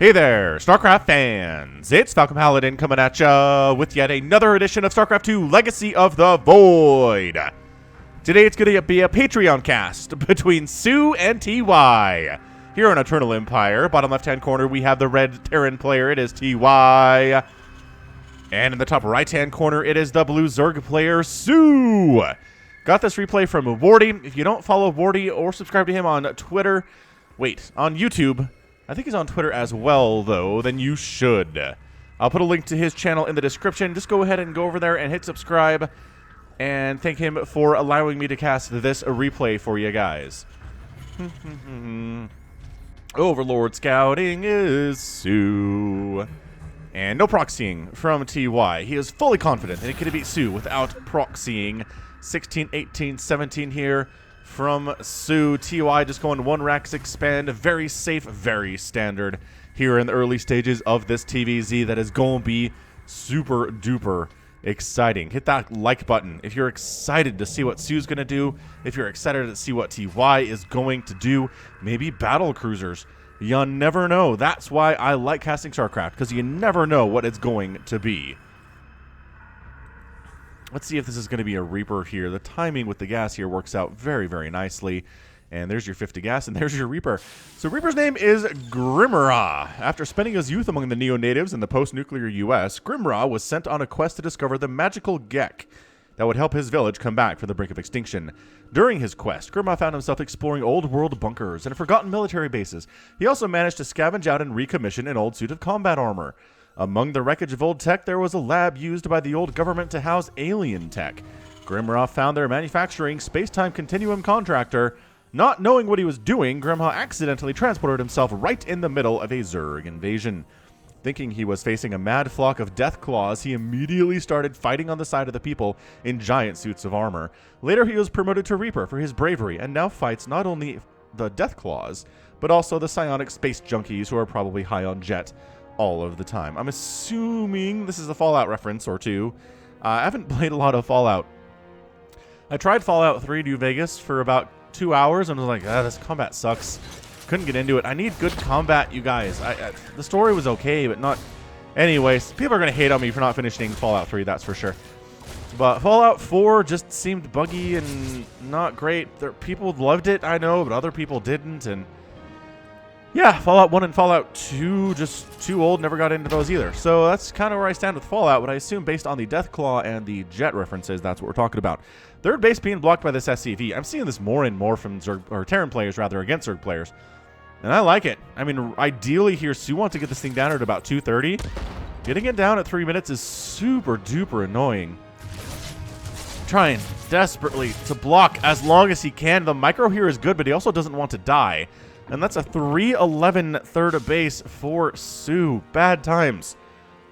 Hey there, StarCraft fans! It's Falcon Paladin coming at ya with yet another edition of StarCraft 2 Legacy of the Void. Today it's going to be a Patreon cast between soO and TY. Here on Eternal Empire, bottom left-hand corner, we have the red Terran player. It is TY. And in the top right-hand corner, it is the blue Zerg player, soO. Got this replay from Wardy. If you don't follow Wardy or subscribe to him on Twitter, on YouTube, I think he's on Twitter as well, though, then you should. I'll put a link to his channel in the description. Just go ahead and go over there and hit subscribe. And thank him for allowing me to cast this replay for you guys. Overlord scouting is soO. And no proxying from TY. He is fully confident that he can beat soO without proxying. 16, 18, 17 here from soO. TY just going one Rax expand. Very safe, very standard here in the early stages of this TVZ that is going to be super duper exciting. Hit that like button if you're excited to see what soO's going to do. If you're excited to see what TY is going to do. Maybe Battlecruisers. You never know. That's why I like casting StarCraft, because you never know what it's going to be. Let's see if this is going to be a Reaper here. The timing with the gas here works out very, very nicely. And there's your 50 gas, and there's your Reaper. So Reaper's name is Grimra. After spending his youth among the neo-natives in the post-nuclear U.S., Grimra was sent on a quest to discover the magical Gek that would help his village come back from the brink of extinction. During his quest, Grimra found himself exploring old-world bunkers and forgotten military bases. He also managed to scavenge out and recommission an old suit of combat armor. Among the wreckage of old tech, there was a lab used by the old government to house alien tech. Grimra found their manufacturing space-time continuum contractor. Not knowing what he was doing, Grimra accidentally transported himself right in the middle of a Zerg invasion. Thinking he was facing a mad flock of Deathclaws, he immediately started fighting on the side of the people in giant suits of armor. Later, he was promoted to Reaper for his bravery, and now fights not only the Deathclaws, but also the psionic space junkies who are probably high on jet all of the time. I'm assuming this is a Fallout reference or two. I haven't played a lot of Fallout. I tried Fallout 3 New Vegas for about 2 hours and was like, this combat sucks. Couldn't get into it. I need good combat, you guys. The story was okay, but not... Anyways, people are going to hate on me for not finishing Fallout 3, that's for sure. But Fallout 4 just seemed buggy and not great. People loved it, I know, but other people didn't, and... yeah, Fallout 1 and Fallout 2, just too old, never got into those either. So that's kind of where I stand with Fallout, but I assume based on the Deathclaw and the Jet references, that's what we're talking about. Third base being blocked by this SCV. I'm seeing this more and more from Zerg, or Terran players, rather, against Zerg players. And I like it. I mean, ideally here, soO wants to get this thing down at about 230. Getting it down at 3 minutes is super duper annoying. Trying desperately to block as long as he can. The micro here is good, but he also doesn't want to die. And that's a 311 third base for soO. Bad times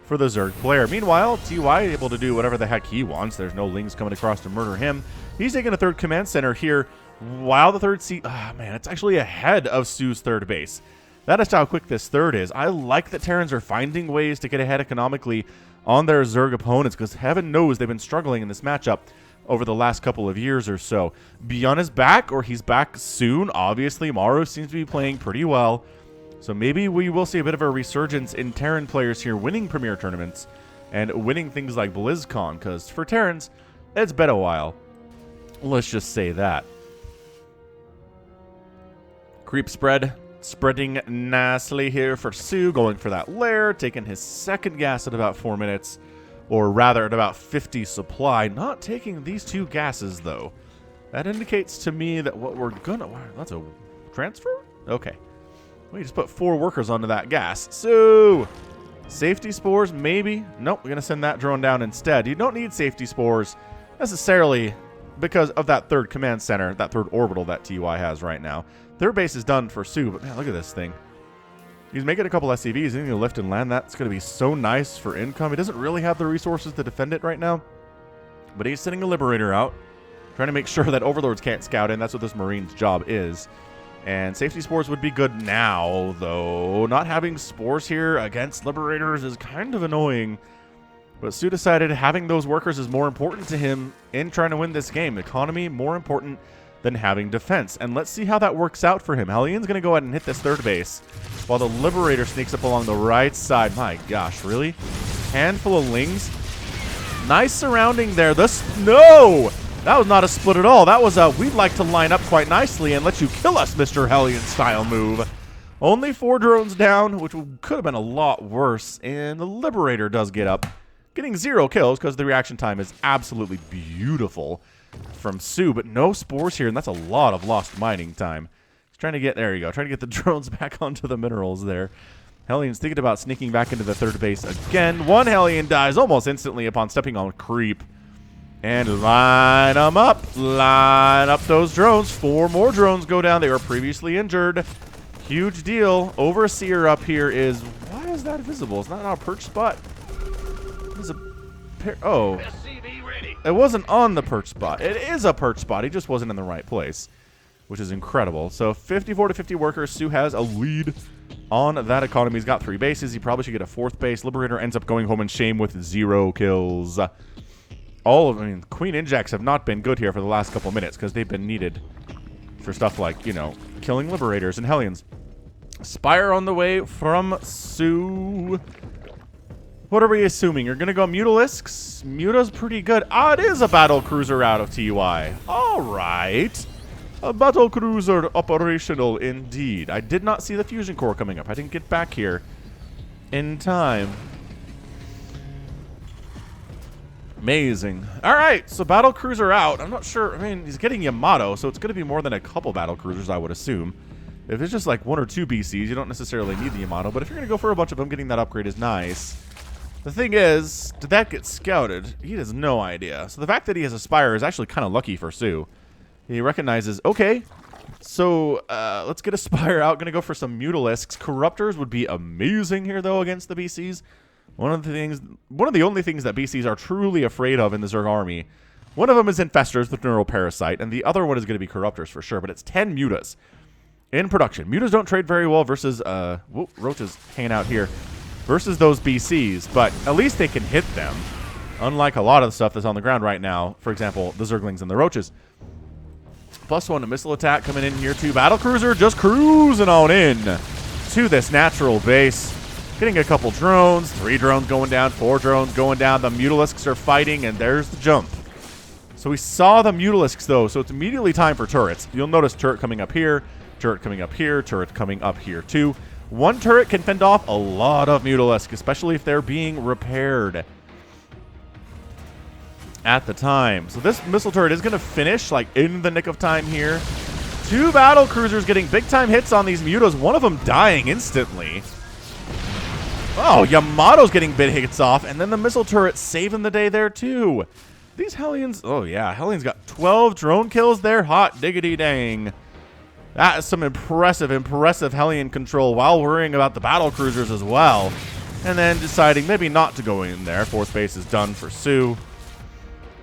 for the Zerg player. Meanwhile, TY able to do whatever the heck he wants. There's no Lings coming across to murder him. He's taking a third command center here, while the third seat... man, it's actually ahead of soO's third base. That is how quick this third is. I like that Terrans are finding ways to get ahead economically on their Zerg opponents, because heaven knows they've been struggling in this matchup over the last couple of years or so. Beyond is back, or he's back soon. Obviously, Maru seems to be playing pretty well. So maybe we will see a bit of a resurgence in Terran players here winning Premier tournaments and winning things like BlizzCon, because for Terrans, it's been a while. Let's just say that. Creep spread, spreading nicely here for soO, going for that lair, taking his second gas at about 4 minutes. Or rather, at about 50 supply. Not taking these two gases, though. That indicates to me that what we're gonna... wow, that's a transfer? Okay. We just put 4 workers onto that gas. So, safety spores, maybe? Nope, we're gonna send that drone down instead. You don't need safety spores necessarily because of that third command center, that third orbital that TY has right now. Third base is done for soO, but man, look at this thing. He's making a couple SCVs. He's going to lift and land. That's going to be so nice for income. He doesn't really have the resources to defend it right now. But he's sending a Liberator out, trying to make sure that Overlords can't scout in. That's what this Marine's job is. And safety spores would be good now, though. Not having spores here against Liberators is kind of annoying. But soO decided having those workers is more important to him in trying to win this game. Economy more important than having defense. And let's see how that works out for him. Hellions going to go ahead and hit this third base while the Liberator sneaks up along the right side. My gosh, really? Handful of Lings. Nice surrounding there. No! That was not a split at all. That was a we'd like to line up quite nicely and let you kill us, Mr. Hellion style move. Only 4 drones down, which could have been a lot worse. And the Liberator does get up, getting 0 kills because the reaction time is absolutely beautiful from soO, but no spores here, and that's a lot of lost mining time. He's trying to get, there you go, trying to get the drones back onto the minerals there. Hellion's thinking about sneaking back into the third base again. One Hellion dies almost instantly upon stepping on creep. And line them up. Line up those drones. 4 more drones go down. They were previously injured. Huge deal. Overseer up here is... Why is that visible? It's not on a perch spot. There's a pair... Oh. It wasn't on the perch spot. It is a perch spot. He just wasn't in the right place, which is incredible. So 54 to 50 workers. soO has a lead on that economy. He's got 3 bases. He probably should get a 4th base. Liberator ends up going home in shame with 0 kills. Queen Injects have not been good here for the last couple minutes because they've been needed for stuff like, you know, killing Liberators and Hellions. Spire on the way from soO. What are we assuming? You're going to go Mutalisks? Muta's pretty good. Ah, it is a Battlecruiser out of TY. All right. A Battlecruiser operational indeed. I did not see the fusion core coming up. I didn't get back here in time. Amazing. All right, so Battlecruiser out. I'm not sure. I mean, he's getting Yamato, so it's going to be more than a couple Battlecruisers, I would assume. If it's just like 1 or 2 BCs, you don't necessarily need the Yamato, but if you're going to go for a bunch of them, getting that upgrade is nice. The thing is, did that get scouted? He has no idea. So the fact that he has a Spire is actually kind of lucky for soO. He recognizes, okay, so let's get a Spire out. Going to go for some Mutalisks. Corruptors would be amazing here, though, against the BCs. One of the only things that BCs are truly afraid of in the Zerg army. One of them is Infestors with Neuroparasite, and the other one is going to be Corruptors for sure, but it's 10 Mutas in production. Mutas don't trade very well versus, Roach is hanging out here, versus those BCs, but at least they can hit them, unlike a lot of the stuff that's on the ground right now, for example, the Zerglings and the Roaches. +1 to missile attack coming in here too. Battlecruiser just cruising on in to this natural base. Getting a couple drones, 3 drones going down, 4 drones going down. The Mutalisks are fighting, and there's the jump. So we saw the Mutalisks, though, so it's immediately time for turrets. You'll notice turret coming up here, turret coming up here, turret coming up here, too. 1 turret can fend off a lot of Mutalisk, especially if they're being repaired at the time. So this missile turret is going to finish, like, in the nick of time here. 2 Battlecruisers getting big-time hits on these Mutas, one of them dying instantly. Oh, Yamato's getting big hits off, and then the missile turret saving the day there, too. These Hellions, oh yeah, Hellions got 12 drone kills there. Hot diggity dang. That is some impressive Hellion control while worrying about the Battlecruisers as well. And then deciding maybe not to go in there. 4th base is done for soO.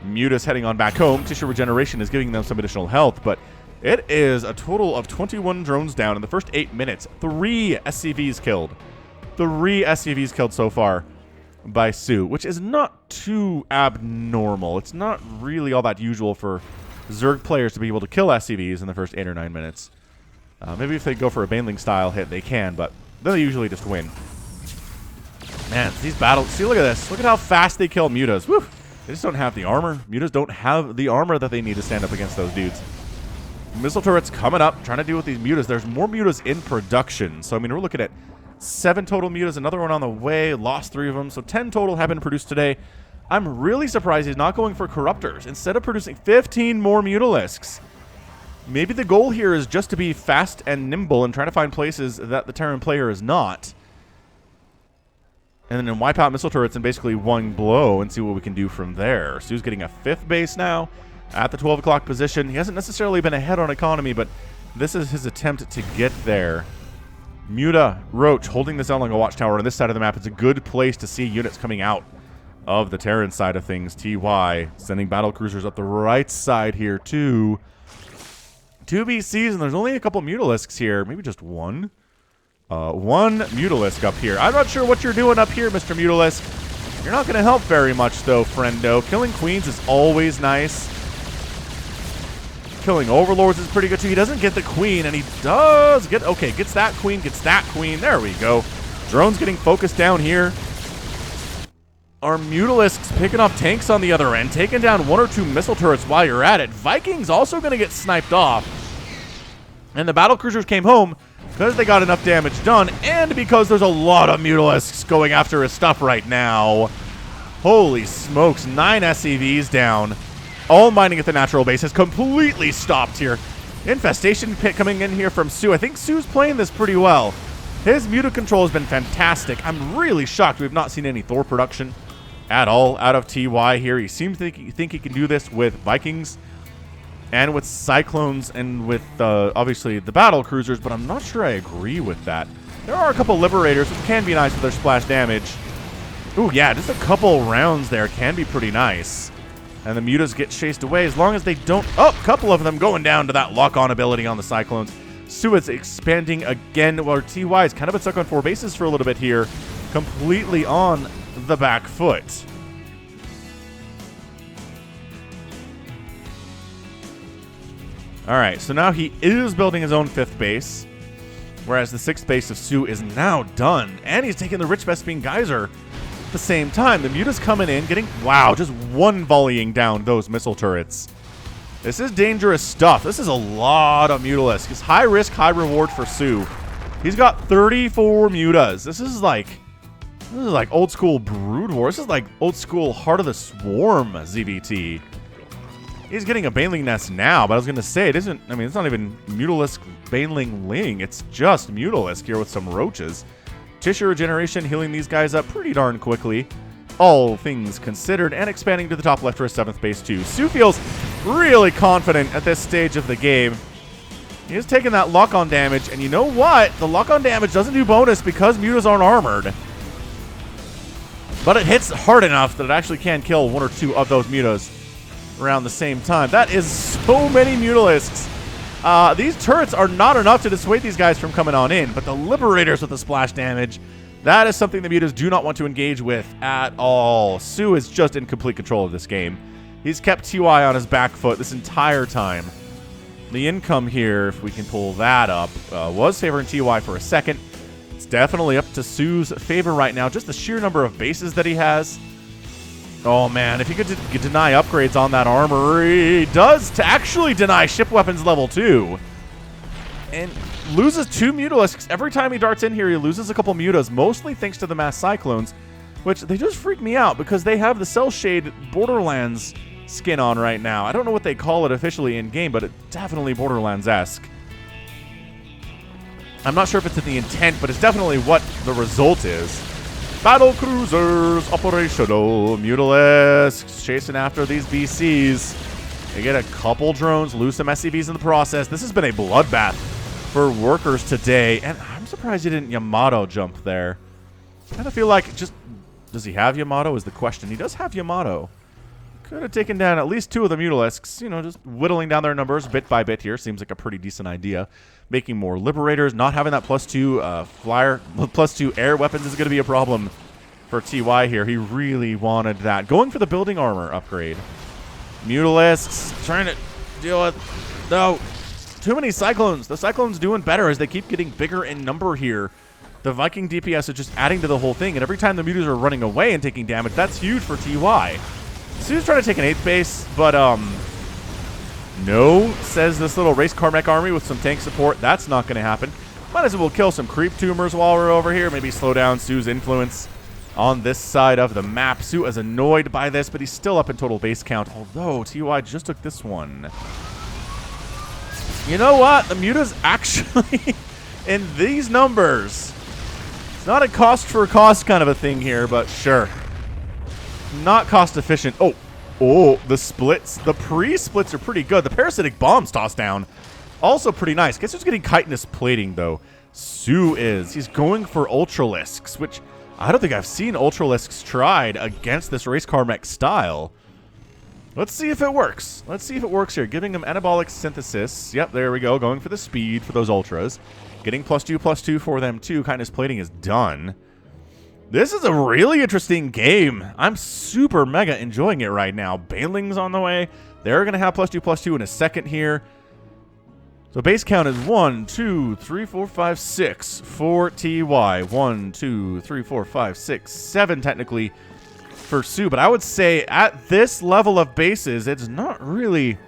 Muta's heading on back home. Tissue regeneration is giving them some additional health, but it is a total of 21 drones down in the first 8 minutes. 3 SCVs killed. 3 SCVs killed so far by soO, which is not too abnormal. It's not really all that usual for Zerg players to be able to kill SCVs in the first 8 or 9 minutes. Maybe if they go for a Baneling style hit, they can, but then they usually just win. Man, these battles, see, look at this. Look at how fast they kill Mutas. Woo! They just don't have the armor. Mutas don't have the armor that they need to stand up against those dudes. Missile turrets coming up, trying to deal with these Mutas. There's more Mutas in production. So, I mean, we're looking at 7 total Mutas, another one on the way, lost 3 of them. So 10 total have been produced today. I'm really surprised he's not going for Corruptors. Instead of producing 15 more Mutalisks. Maybe the goal here is just to be fast and nimble and try to find places that the Terran player is not. And then wipe out missile turrets in basically one blow and see what we can do from there. soO's getting a 5th base now at the 12 o'clock position. He hasn't necessarily been ahead on economy, but this is his attempt to get there. Muta, Roach holding this Elonga Watchtower on this side of the map. It's a good place to see units coming out of the Terran side of things. TY sending Battlecruisers up the right side here too. 2 BCs, and there's only a couple Mutalisks here. Maybe just 1. 1 Mutalisk up here. I'm not sure what you're doing up here, Mr. Mutalisk. You're not going to help very much, though, friendo. Killing Queens is always nice. killing overlords is pretty good too. He doesn't get the queen, and he does get, okay, gets that queen, gets that queen. There we go. Drone's getting focused down here. Our Mutalisks picking off tanks on the other end, taking down 1 or 2 missile turrets while you're at it. Vikings also going to get sniped off. And the Battlecruisers came home because they got enough damage done, and because there's a lot of Mutalisks going after his stuff right now. Holy smokes, 9 SCVs down. All mining at the natural base has completely stopped here. Infestation pit coming in here from soO. I think soO's playing this pretty well. His Muta control has been fantastic. I'm really shocked we've not seen any Thor production at all out of TY here. He seems to think he can do this with Vikings and with Cyclones and with, obviously, the Battlecruisers, but I'm not sure I agree with that. There are a couple Liberators, which can be nice with their splash damage. Ooh, yeah, just a couple rounds there can be pretty nice. And the Mutas get chased away as long as they don't... Oh, a couple of them going down to that lock-on ability on the Cyclones. soO is expanding again, while TY is kind of been stuck on 4 bases for a little bit here. Completely on the back foot. Alright, so now he is building his own 5th base. Whereas the 6th base of soO is now done. And he's taking the Rich Vespine Geyser at the same time. The Muta's coming in, getting... Wow, just one volleying down those missile turrets. This is dangerous stuff. This is a lot of Mutalisks. It's high risk, high reward for soO. He's got 34 Mutas. This is like old school Brood War. This is like old school Heart of the Swarm ZVT. He's getting a Baneling Nest now, but I was going to say, it isn't, I mean, it's not even Mutalisk Baneling Ling. It's just Mutalisk here with some roaches. Tissue regeneration, healing these guys up pretty darn quickly. All things considered, and expanding to the top left for his 7th base too. soO feels really confident at this stage of the game. He is taking that lock-on damage, and you know what? The lock-on damage doesn't do bonus because Mutas aren't armored. But it hits hard enough that it actually can kill 1 or 2 of those Mutas around the same time. That is so many Mutalisks. These turrets are not enough to dissuade these guys from coming on in, but the Liberators with the splash damage, that is something the Mutas do not want to engage with at all. soO is just in complete control of this game. He's kept TY on his back foot this entire time. The income here, if we can pull that up, was favoring TY for a second. It's definitely up to soO's favor right now. Just the sheer number of bases that he has. Oh man, if he could deny upgrades on that armor, he does to actually deny ship weapons level 2. And loses 2 Mutalisks. Every time he darts in here, he loses a couple Mutas, mostly thanks to the Mass Cyclones, which they just freak me out because they have the Cell Shade Borderlands skin on right now. I don't know what they call it officially in-game, but it's definitely Borderlands-esque. I'm not sure if it's in the intent, but it's definitely what the result is. Battlecruisers, operational, Mutalisks, chasing after these BCs. They get a couple drones, lose some SCVs in the process. This has been a bloodbath for workers today, and I'm surprised he didn't Yamato jump there. I kind of feel like just... Does he have Yamato is the question. He does have Yamato. Could have taken down at least 2 of the Mutalisks. You know, just whittling down their numbers bit by bit here. Seems like a pretty decent idea. Making more Liberators. Not having that +2 flyer, +2 air weapons is going to be a problem for TY here. He really wanted that. Going for the building armor upgrade. Mutalisks trying to deal with... No. Too many Cyclones. The Cyclones doing better as they keep getting bigger in number here. The Viking DPS is just adding to the whole thing. And every time the Mutas are running away and taking damage, that's huge for TY. soO's trying to take an 8th base, but no, says this little Racecar Mech army with some tank support. That's not going to happen. Might as well kill some creep tumors while we're over here. Maybe slow down soO's influence on this side of the map. soO is annoyed by this, but he's still up in total base count, although TY just took this one. You know what? The Mutas actually, in these numbers, it's not a cost for cost kind of a thing here, but sure. Not cost efficient. Oh, the splits. The pre-splits are pretty good. The parasitic bombs tossed down. Also pretty nice. Guess who's getting chitinous plating, though? soO is. He's going for Ultralisks, which I don't think I've seen Ultralisks tried against this Racecar Mech style. Let's see if it works. Let's see if it works here. Giving him anabolic synthesis. Yep, there we go. Going for the speed for those Ultras. Getting +2/+2 for them, too. Chitinous plating is done. This is a really interesting game. I'm super mega enjoying it right now. Baneling's on the way. They're going to have +2/+2 in a second here. So base count is 1, 2, 3, 4, 5, 6 for TY. 1, 2, 3, 4, 5, 6, 7 technically for soO. But I would say at this level of bases, it's not really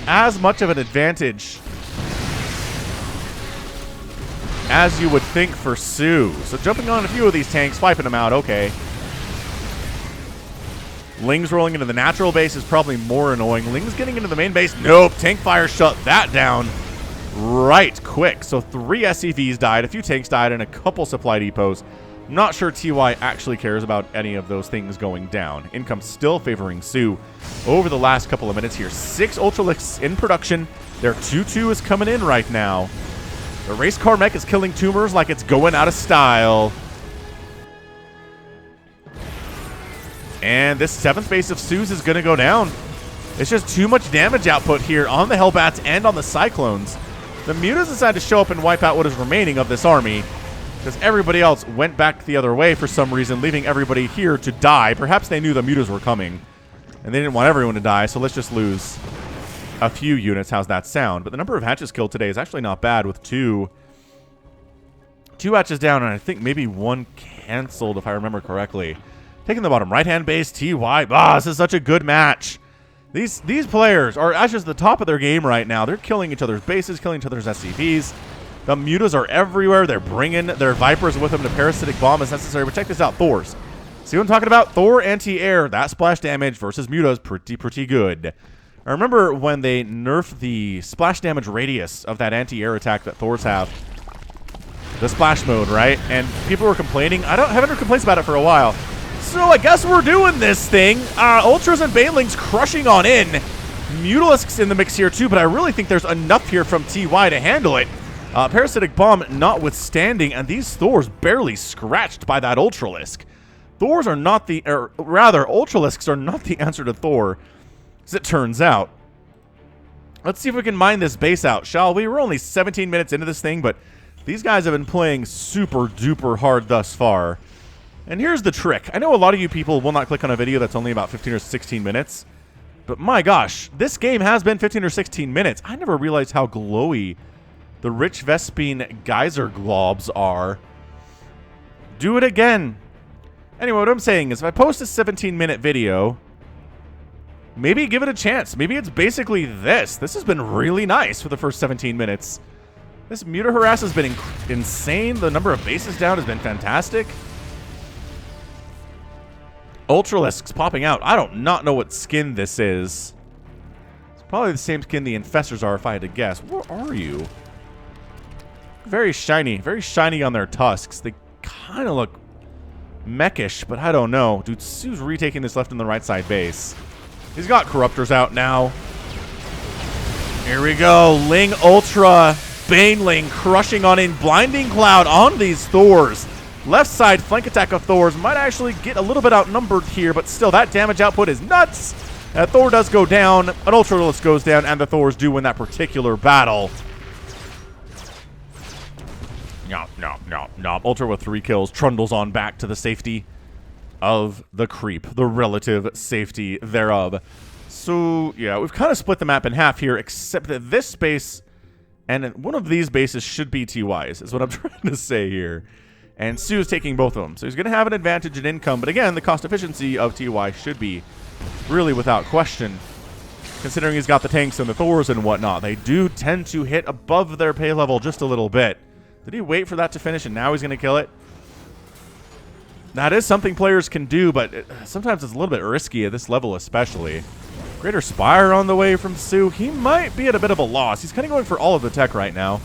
as much of an advantage as you would think for soO. So jumping on a few of these tanks, wiping them out, okay. Ling's rolling into the natural base is probably more annoying. Ling's getting into the main base. Nope. Tank fire shut that down right quick. So 3 SCVs died, a few tanks died, and a couple supply depots. Not sure TY actually cares about any of those things going down. Income still favoring soO over the last couple of minutes here. 6 Ultralisks in production. Their 2-2 is coming in right now. The Racecar Mech is killing tumors like it's going out of style. And this 7th base of soO's is going to go down. It's just too much damage output here on the Hellbats and on the Cyclones. The Mutas decide to show up and wipe out what is remaining of this army, because everybody else went back the other way for some reason, leaving everybody here to die. Perhaps they knew the Mutas were coming, and they didn't want everyone to die, so let's just lose a few units. How's that sound? But the number of hatches killed today is actually not bad, with 2 hatches down, and I think maybe 1 canceled, if I remember correctly. Taking the bottom right-hand base, TY. This is such a good match. These players are at just the top of their game right now. They're killing each other's bases, killing each other's SCVs. The Mutas are everywhere. They're bringing their Vipers with them to parasitic bomb as necessary. But check this out, Thors. See what I'm talking about? Thor anti-air. That splash damage versus Mutas, pretty good. I remember when they nerfed the splash damage radius of that anti-air attack that Thors have. The splash mode, right? And people were complaining. Haven't heard complaints about it for a while. So I guess we're doing this thing. Ultras and Banelings crushing on in. Mutalisks in the mix here too, but I really think there's enough here from TY to handle it. Parasitic Bomb notwithstanding, and these Thors barely scratched by that Ultralisk. Thors are not the, or rather, Ultralisks are not the answer to Thor, as it turns out. Let's see if we can mine this base out, shall we? We're only 17 minutes into this thing, but these guys have been playing super duper hard thus far. And here's the trick. I know a lot of you people will not click on a video that's only about 15 or 16 minutes. But my gosh, this game has been 15 or 16 minutes. I never realized how glowy the Rich Vespine Geyser globs are. Do it again. Anyway, what I'm saying is if I post a 17-minute video, maybe give it a chance. Maybe it's basically this. This has been really nice for the first 17 minutes. This Muta harass has been insane. The number of bases down has been fantastic. Ultralisks popping out. I don't not know what skin this is. It's probably the same skin the Infestors are if I had to guess. Where are you? Very shiny on their tusks. They kind of look mechish, but I don't know. Dude, soO's retaking this left and the right side base. He's got Corruptors out now. Here we go. Ling Ultra Baneling crushing on in. Blinding Cloud on these Thors. Left side flank attack of Thors might actually get a little bit outnumbered here, but still that damage output is nuts. Thor does go down, an Ultralisk goes down, and the Thors do win that particular battle. Nom. Ultra with 3 kills, trundles on back to the safety of the creep, the relative safety thereof. So, yeah, we've kind of split the map in half here, except that this space and one of these bases should be TY's, is what I'm trying to say here. And soO is taking both of them. So he's going to have an advantage in income. But again, the cost efficiency of TY should be really without question, considering he's got the tanks and the Thors and whatnot. They do tend to hit above their pay level just a little bit. Did he wait for that to finish and now he's going to kill it? That is something players can do, but sometimes it's a little bit risky at this level especially. Greater Spire on the way from soO. He might be at a bit of a loss. He's kind of going for all of the tech right now.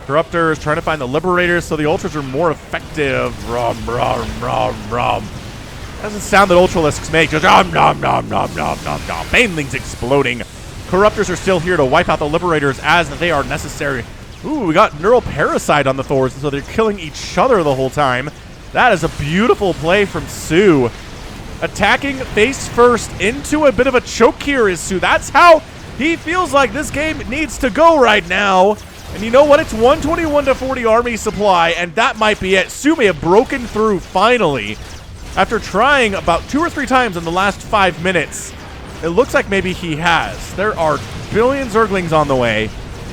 Corruptor is trying to find the Liberators so the Ultras are more effective. Doesn't sound that Ultralisks make. Just Banelings exploding. Corruptors are still here to wipe out the Liberators as they are necessary. Ooh, we got Neural Parasite on the Thors, so they're killing each other the whole time. That is a beautiful play from soO. Attacking face first into a bit of a choke here is soO. That's how he feels like this game needs to go right now. And you know what? It's 121 to 40 army supply, and that might be it. soO may have broken through finally. After trying about 2 or 3 times in the last 5 minutes, it looks like maybe he has. There are billion Zerglings on the way.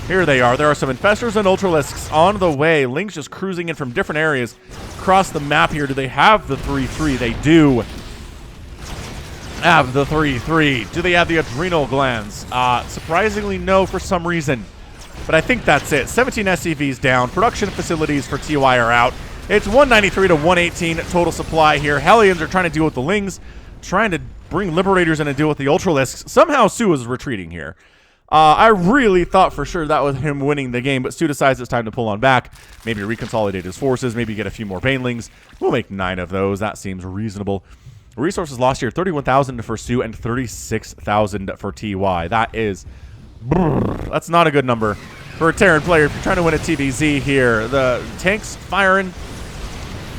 Here they are. There are some Infestors and Ultralisks on the way. Ling's just cruising in from different areas across the map here. Do they have the 3-3? They do have the 3-3. Do they have the adrenal glands? Surprisingly, no for some reason. But I think that's it. 17 SCVs down. Production facilities for TY are out. It's 193 to 118 total supply here. Hellions are trying to deal with the Lings, trying to bring Liberators in and deal with the Ultralisks. Somehow soO is retreating here. I really thought for sure that was him winning the game, but soO decides it's time to pull on back. Maybe reconsolidate his forces, maybe get a few more Banelings. We'll make 9 of those. That seems reasonable. Resources lost here, 31,000 for soO and 36,000 for TY. That's not a good number for a Terran player if you're trying to win a TVZ here. The tanks firing.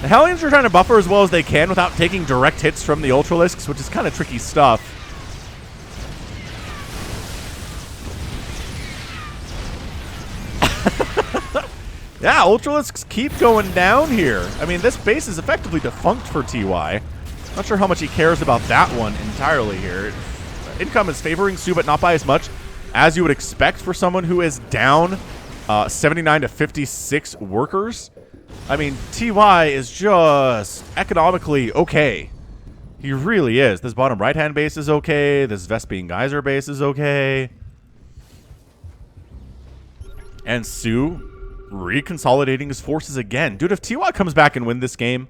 The Hellions are trying to buffer as well as they can without taking direct hits from the Ultralisks, which is kind of tricky stuff. Yeah, Ultralisks keep going down here. I mean, this base is effectively defunct for TY. Not sure how much he cares about that one entirely here. Income is favoring soO, but not by as much as you would expect for someone who is down 79 to 56 workers. I mean, TY is just economically okay. He really is. This bottom right-hand base is okay. This Vespene Geyser base is okay. And soO reconsolidating his forces again. Dude, if TY comes back and wins this game,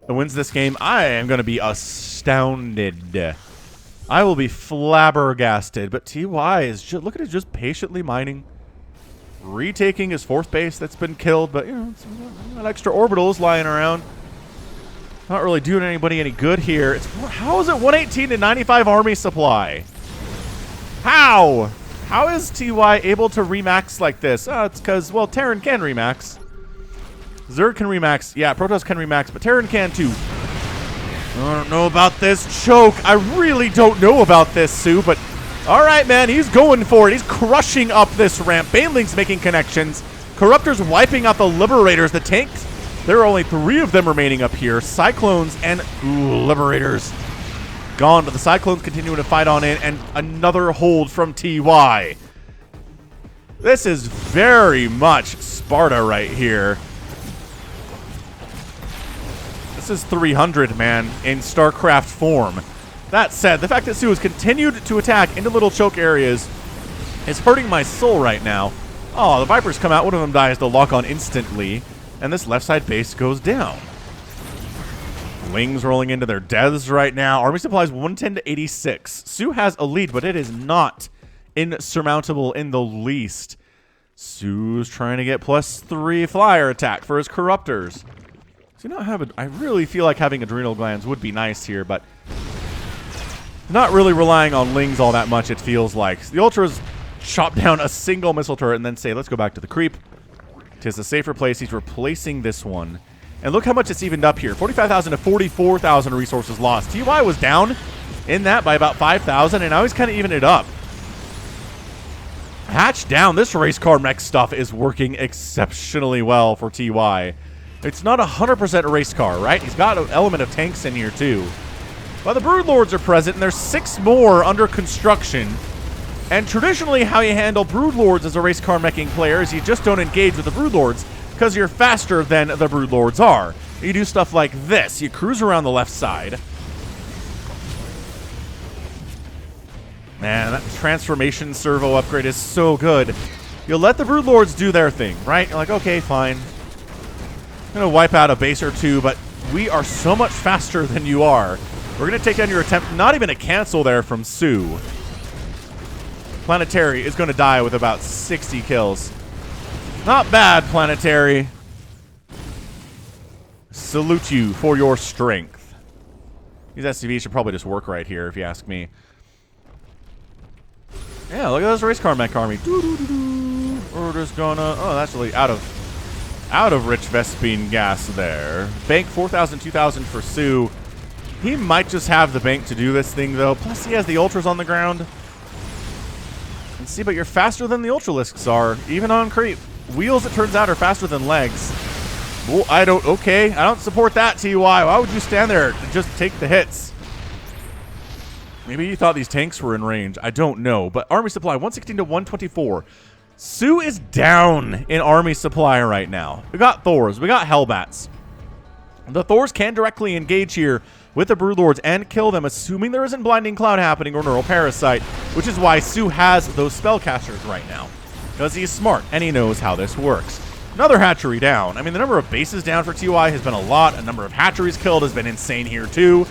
I am going to be astounded. I will be flabbergasted. But TY is just, look at it, just patiently mining. Retaking his 4th base that's been killed, but, you know, it's got extra orbitals lying around. Not really doing anybody any good here. How is it 118 to 95 army supply? How? How is TY able to remax like this? It's because, well, Terran can remax. Zerg can remax. Yeah, Protoss can remax, but Terran can too. I don't know about this choke. I really don't know about this, soO, but all right, man, he's going for it. He's crushing up this ramp. Banelings making connections. Corruptors wiping out the Liberators. The tanks, there are only 3 of them remaining up here. Cyclones and Liberators gone, but the Cyclones continuing to fight on in, and another hold from TY. This is very much Sparta right here. This is 300, man, in StarCraft form. That said, the fact that soO has continued to attack into little choke areas is hurting my soul right now. Oh, the Vipers come out, one of them dies, they'll lock on instantly, and this left side base goes down. Lings rolling into their deaths right now. Army supplies 110 to 86. soO has a lead, but it is not insurmountable in the least. soO's trying to get +3 flyer attack for his Corruptors. So not have I really feel like having adrenal glands would be nice here, but not really relying on Lings all that much, it feels like. The Ultras chop down a single missile turret and then say, let's go back to the creep. Tis a safer place. He's replacing this one. And look how much it's evened up here. 45,000 to 44,000 resources lost. TY was down in that by about 5,000, and now he's kind of evened it up. Hatch down. This Racecar mech stuff is working exceptionally well for TY. It's not 100% Racecar, right? He's got an element of tanks in here, too. But the Broodlords are present, and there's 6 more under construction. And traditionally, how you handle Broodlords as a Racecar meching player is you just don't engage with the Broodlords, because you're faster than the Broodlords are. You do stuff like this. You cruise around the left side. Man, that transformation servo upgrade is so good. You'll let the Broodlords do their thing, right? You're like, okay, fine. I'm going to wipe out a base or 2, but we are so much faster than you are. We're going to take down your attempt. Not even a cancel there from soO. Planetary is going to die with about 60 kills. Not bad, Planetary. Salute you for your strength. These SCVs should probably just work right here, if you ask me. Yeah, look at this Racecar mech army. We're just gonna... Oh, that's really out of rich Vespene gas there. Bank 4,000, 2,000 for soO. He might just have the bank to do this thing, though. Plus, he has the Ultras on the ground. And see, but you're faster than the Ultralisks are, even on creep. Wheels, it turns out, are faster than legs. Well, I don't support that, TY. Why would you stand there and just take the hits? Maybe you thought these tanks were in range. I don't know. But army supply, 116 to 124. soO is down in army supply right now. We got Thors. We got Hellbats. The Thors can directly engage here with the Broodlords and kill them, assuming there isn't Blinding Cloud happening or Neural Parasite, which is why soO has those spellcasters right now. Because he's smart and he knows how this works. Another hatchery down. I mean, the number of bases down for TY has been a lot. A number of hatcheries killed has been insane here too.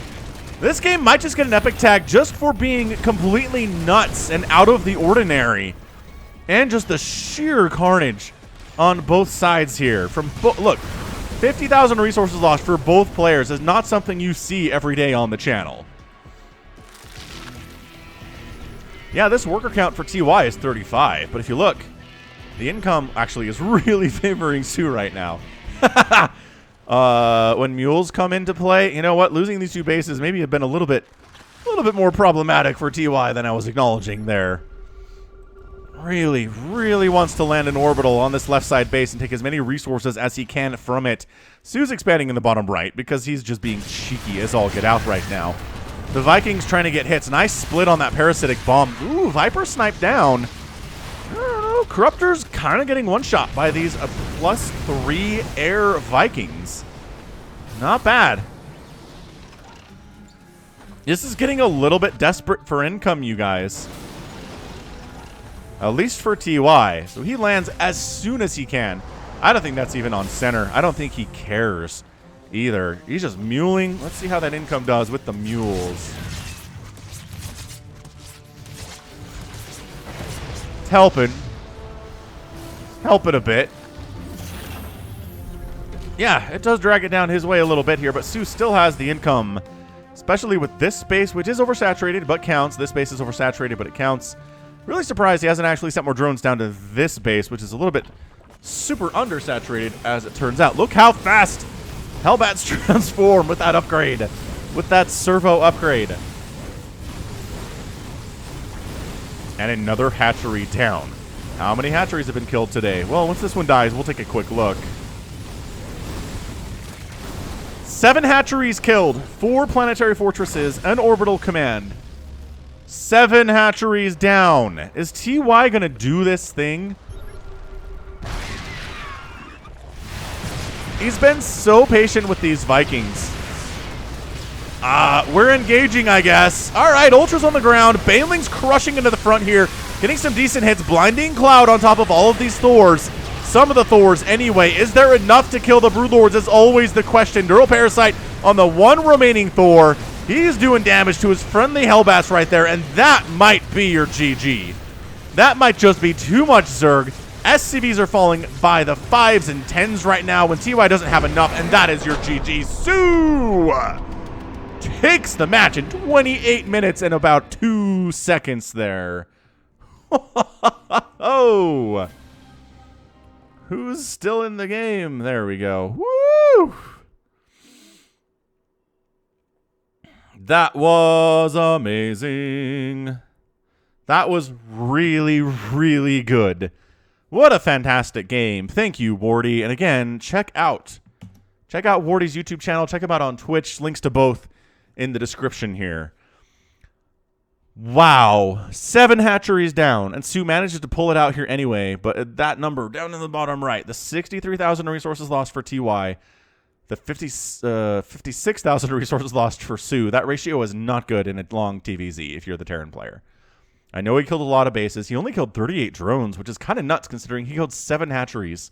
This game might just get an epic tag just for being completely nuts and out of the ordinary. And just the sheer carnage on both sides here. Look, 50,000 resources lost for both players is not something you see every day on the channel. Yeah, this worker count for TY is 35, but if you look, the income actually is really favoring soO right now. When mules come into play, you know what? Losing these two bases maybe have been a little bit more problematic for TY than I was acknowledging there. Really wants to land an orbital on this left side base and take as many resources as he can from it. soO's expanding in the bottom right because he's just being cheeky as all get out right now. The Vikings trying to get hits. Nice split on that parasitic bomb. Ooh, Viper sniped down. I don't know. Corruptor's kind of getting one shot by these +3 air Vikings. Not bad. This is getting a little bit desperate for income, you guys. At least for TY. So he lands as soon as he can. I don't think that's even on center. I don't think he cares either. He's just muling. Let's see how that income does with the mules. It's helping. Helping a bit. Yeah, it does drag it down his way a little bit here, but soO still has the income. Especially with this space, which is oversaturated, but counts. This space is oversaturated, but it counts. Really surprised he hasn't actually sent more drones down to this base, which is a little bit super undersaturated, as it turns out. Look how fast Hellbats transform with that upgrade. With that servo upgrade. And another hatchery down. How many hatcheries have been killed today? Well, once this one dies, we'll take a quick look. 7 hatcheries killed, 4 planetary fortresses, an orbital command. 7 hatcheries down. Is TY gonna do this thing? He's been so patient with these Vikings. We're engaging, I guess. All right, Ultra's on the ground. Baneling's crushing into the front here, getting some decent hits. Blinding Cloud on top of all of these Thors. Some of the Thors anyway. Is there enough to kill the Broodlords is always the question. Neural Parasite on the one remaining Thor. He's doing damage to his friendly Hellbats right there, and that might be your GG. That might just be too much Zerg. SCVs are falling by the 5s and 10s right now when TY doesn't have enough, and that is your GG. soO takes the match in 28 minutes and about 2 seconds there. Oh, who's still in the game? There we go. Woo! That was amazing. That was really good. What a fantastic game. Thank you, Wardy. And again, check out Wardy's YouTube channel. Check him out on Twitch. Links to both in the description here. Wow. 7 hatcheries down. And soO manages to pull it out here anyway. But that number down in the bottom right, the 63,000 resources lost for TY, the 56,000 resources lost for soO. That ratio is not good in a long TVZ if you're the Terran player. I know he killed a lot of bases. He only killed 38 drones, which is kind of nuts considering he killed 7 hatcheries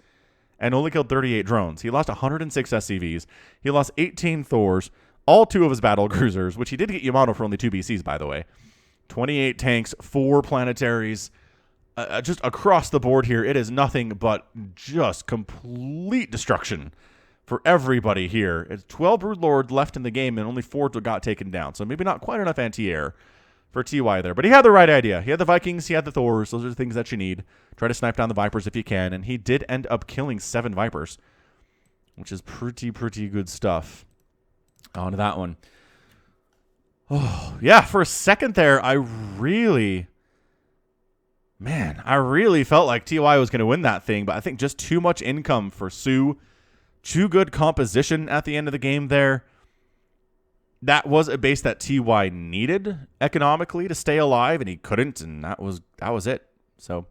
and only killed 38 drones. He lost 106 SCVs. He lost 18 Thors, all 2 of his Battlecruisers, which he did get Yamato for only 2 BCs, by the way. 28 tanks, 4 planetaries. Just across the board here, it is nothing but just complete destruction for everybody here. It's 12 Broodlord left in the game, and only 4 got taken down. So maybe not quite enough anti-air for TY there. But he had the right idea. He had the Vikings, he had the Thors. Those are the things that you need. Try to snipe down the Vipers if you can. And he did end up killing 7 Vipers, which is pretty good stuff. On to that one. Oh, yeah, for a second there, I really felt like TY was going to win that thing. But I think just too much income for soO. too good composition at the end of the game there. That was a base that TY needed economically to stay alive, and he couldn't, and that was it. So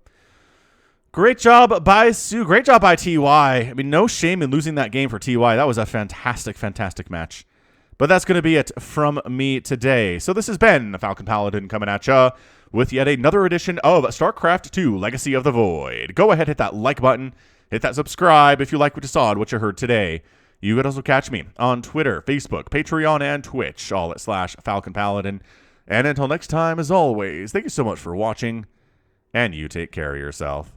great job by soO. Great job by TY. I mean, no shame in losing that game for TY. That was a fantastic, fantastic match. But that's going to be it from me today. So this has been Falcon Paladin coming at ya with yet another edition of StarCraft 2 Legacy of the Void. Go ahead, hit that like button. Hit that subscribe if you like what you saw and what you heard today. You could also catch me on Twitter, Facebook, Patreon, and Twitch, all at /Falcon Paladin. And until next time, as always, thank you so much for watching, and you take care of yourself.